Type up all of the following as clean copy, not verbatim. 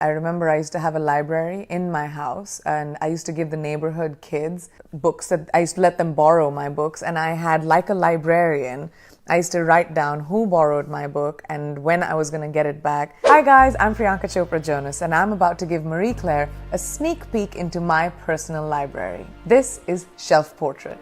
I remember I used to have a library in my house, and I used to give the neighborhood kids books that I used to let them borrow my books, and I had, like a librarian, I used to write down who borrowed my book and when I was going to get it back. Hi guys, I'm Priyanka Chopra Jonas, and I'm about to give Marie Claire a sneak peek into my personal library. This is Shelf Portrait.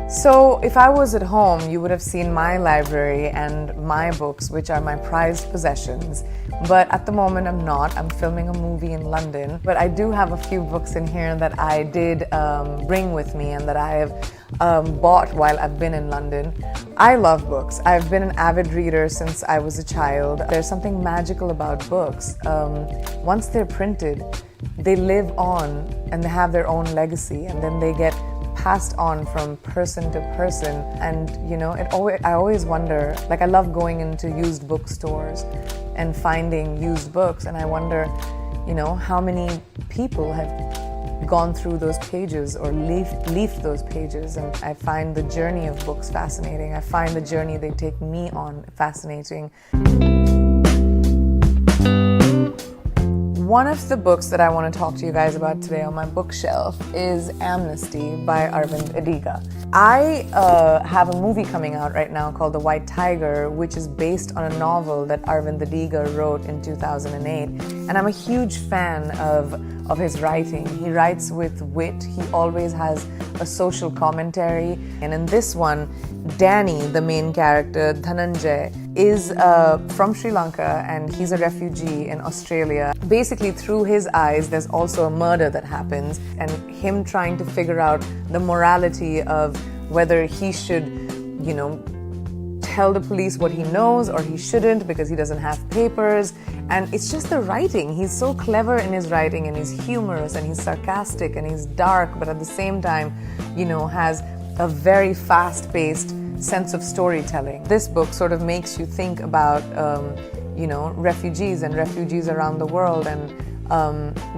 So if I was at home, you would have seen my library and my books, which are my prized possessions. But at the moment I'm not. I'm filming a movie in London. But I do have a few books in here that I did bring with me and that I have bought while I've been in London. I love books. I've been an avid reader since I was a child. There's something magical about books. Once they're printed, they live on and they have their own legacy, and then they get passed on from person to person. And you know, I always wonder, like, I love going into used bookstores and finding used books, and I wonder, you know, how many people have gone through those pages or leafed those pages. And I find the journey of books fascinating. I find the journey they take me on fascinating. One of the books that I want to talk to you guys about today on my bookshelf is Amnesty by Aravind Adiga. I have a movie coming out right now called The White Tiger, which is based on a novel that Aravind Adiga wrote in 2008. And I'm a huge fan of his writing. He writes with wit. He always has a social commentary. And in this one, Danny, the main character, Dhananjay, is from Sri Lanka, and he's a refugee in Australia. Basically, through his eyes, there's also a murder that happens, and him trying to figure out the morality of whether he should, you know, tell the police what he knows or he shouldn't because he doesn't have papers. And it's just the writing. He's so clever in his writing, and he's humorous, and he's sarcastic, and he's dark, but at the same time, you know, has a very fast-paced sense of storytelling. This book sort of makes you think about, you know, refugees around the world, and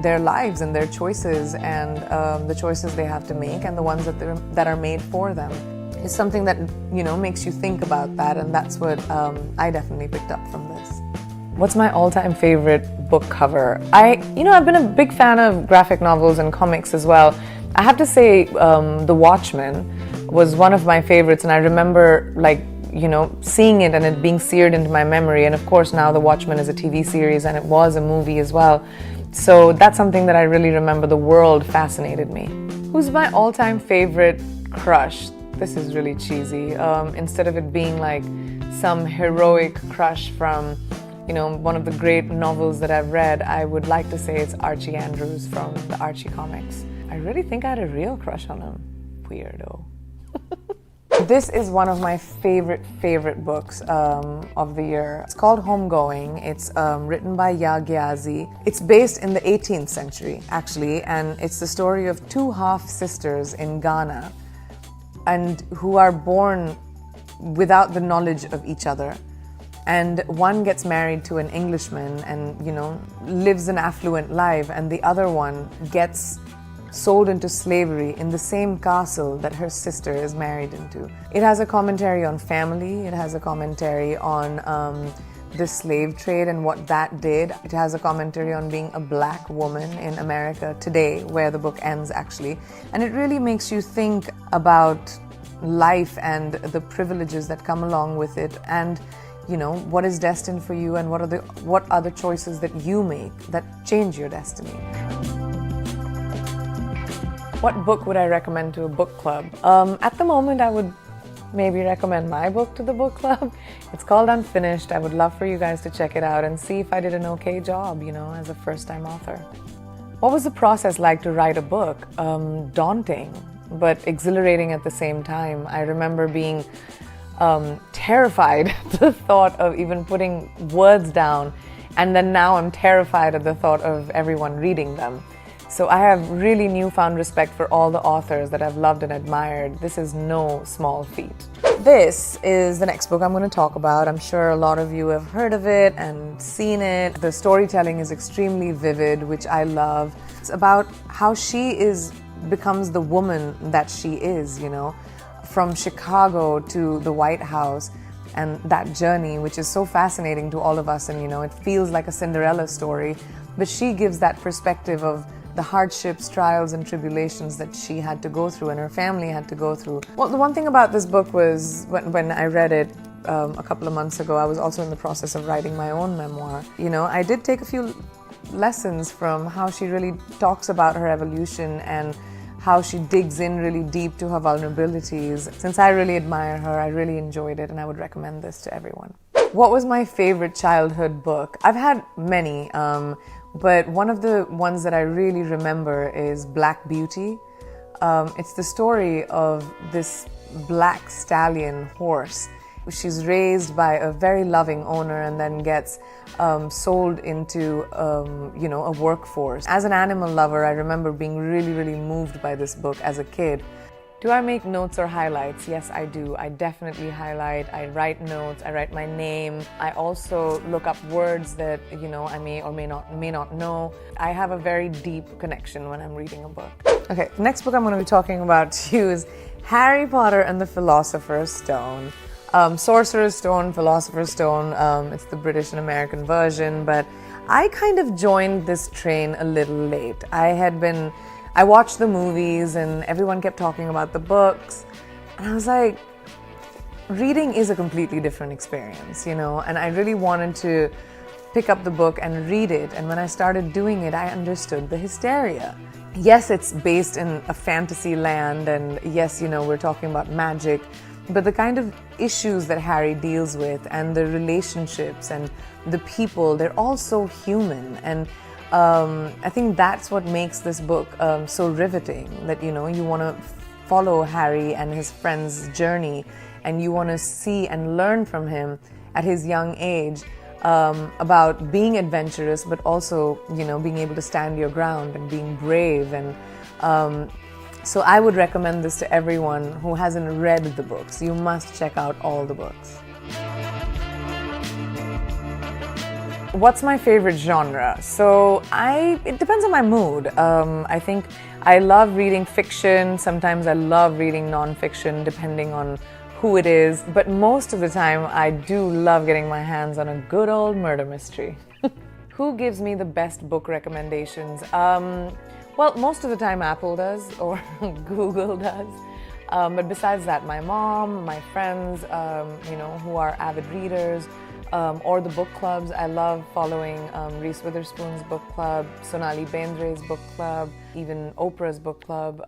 their lives and their choices, and the choices they have to make, and the ones that are made for them. It's something that, you know, makes you think about that, and that's what I definitely picked up from this. What's my all-time favorite book cover? I've been a big fan of graphic novels and comics as well. I have to say, The Watchmen was one of my favorites, and I remember, like, you know, seeing it and it being seared into my memory. And of course now The Watchmen is a TV series, and it was a movie as well. So that's something that I really remember. The world fascinated me. Who's my all-time favorite crush? This is really cheesy. Instead of it being like some heroic crush from, you know, one of the great novels that I've read, I would like to say it's Archie Andrews from the Archie comics. I really think I had a real crush on him. Weirdo. This is one of my favorite books of the year. It's called Homegoing. It's written by Gyazi. It's based in the 18th century, actually, and it's the story of two half-sisters in Ghana, and who are born without the knowledge of each other. And one gets married to an Englishman and, you know, lives an affluent life, and the other one gets sold into slavery in the same castle that her sister is married into. It has a commentary on family. It has a commentary on the slave trade and what that did. It has a commentary on being a black woman in America today, where the book ends, actually. And it really makes you think about life and the privileges that come along with it, and, you know, what is destined for you, and what are the choices that you make that change your destiny. What book would I recommend to a book club? At the moment, I would maybe recommend my book to the book club. It's called Unfinished. I would love for you guys to check it out and see if I did an okay job, you know, as a first-time author. What was the process like to write a book? Daunting, but exhilarating at the same time. I remember being terrified at the thought of even putting words down, and then now I'm terrified at the thought of everyone reading them. So I have really newfound respect for all the authors that I've loved and admired. This is no small feat. This is the next book I'm going to talk about. I'm sure a lot of you have heard of it and seen it. The storytelling is extremely vivid, which I love. It's about how she becomes the woman that she is, you know, from Chicago to the White House. and that journey, which is so fascinating to all of us. And, it feels like a Cinderella story, but she gives that perspective of the hardships, trials, and tribulations that she had to go through and her family had to go through. Well, the one thing about this book was when I read it a couple of months ago, I was also in the process of writing my own memoir. I did take a few lessons from how she really talks about her evolution and how she digs in really deep to her vulnerabilities. Since I really admire her, I really enjoyed it, and I would recommend this to everyone. What was my favorite childhood book? I've had many, but one of the ones that I really remember is Black Beauty. It's the story of this black stallion horse. She's raised by a very loving owner and then gets sold into, a workforce. As an animal lover, I remember being really, really moved by this book as a kid. Do I make notes or highlights? Yes, I do. I definitely highlight. I write notes. I write my name. I also look up words that, I may or may not know. I have a very deep connection when I'm reading a book. Okay, next book I'm going to be talking about to you is Harry Potter and the Philosopher's Stone. Sorcerer's Stone, Philosopher's Stone, it's the British and American version, but I kind of joined this train a little late. I watched the movies and everyone kept talking about the books, and I was like, reading is a completely different experience, and I really wanted to pick up the book and read it, and when I started doing it, I understood the hysteria. Yes, it's based in a fantasy land, and yes, we're talking about magic, but the kind of issues that Harry deals with and the relationships and the people, they're all so human. And I think that's what makes this book so riveting, that, you want to follow Harry and his friend's journey, and you want to see and learn from him at his young age about being adventurous, but also, being able to stand your ground and being brave. And so I would recommend this to everyone who hasn't read the books. You must check out all the books. What's my favorite genre? So it depends on my mood. I think I love reading fiction. Sometimes I love reading non-fiction, depending on who it is. But most of the time, I do love getting my hands on a good old murder mystery. Who gives me the best book recommendations? Well, most of the time Apple does, or Google does. But besides that, my mom, my friends, who are avid readers, or the book clubs. I love following Reese Witherspoon's book club, Sonali Bendre's book club, even Oprah's book club.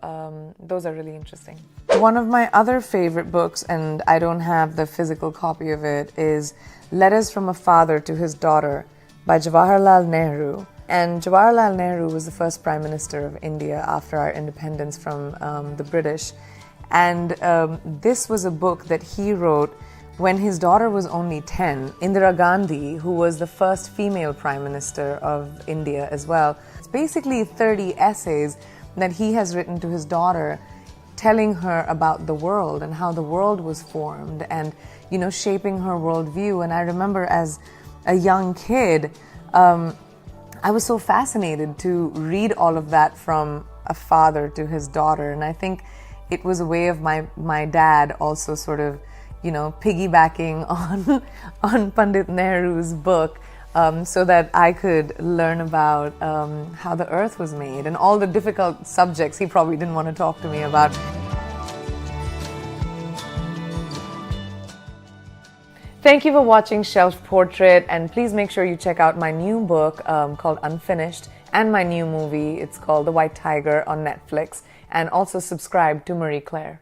Those are really interesting. One of my other favorite books, and I don't have the physical copy of it, is Letters from a Father to His Daughter by Jawaharlal Nehru. And Jawaharlal Nehru was the first Prime Minister of India after our independence from the British. And this was a book that he wrote when his daughter was only 10. Indira Gandhi, who was the first female Prime Minister of India as well. It's basically 30 essays that he has written to his daughter, telling her about the world and how the world was formed and, shaping her worldview. And I remember as a young kid, I was so fascinated to read all of that from a father to his daughter. And I think it was a way of my dad also sort of, piggybacking on Pandit Nehru's book, so that I could learn about how the earth was made and all the difficult subjects he probably didn't want to talk to me about. Thank you for watching Shelf Portrait, and please make sure you check out my new book called Unfinished and my new movie. It's called The White Tiger on Netflix, and also subscribe to Marie Claire.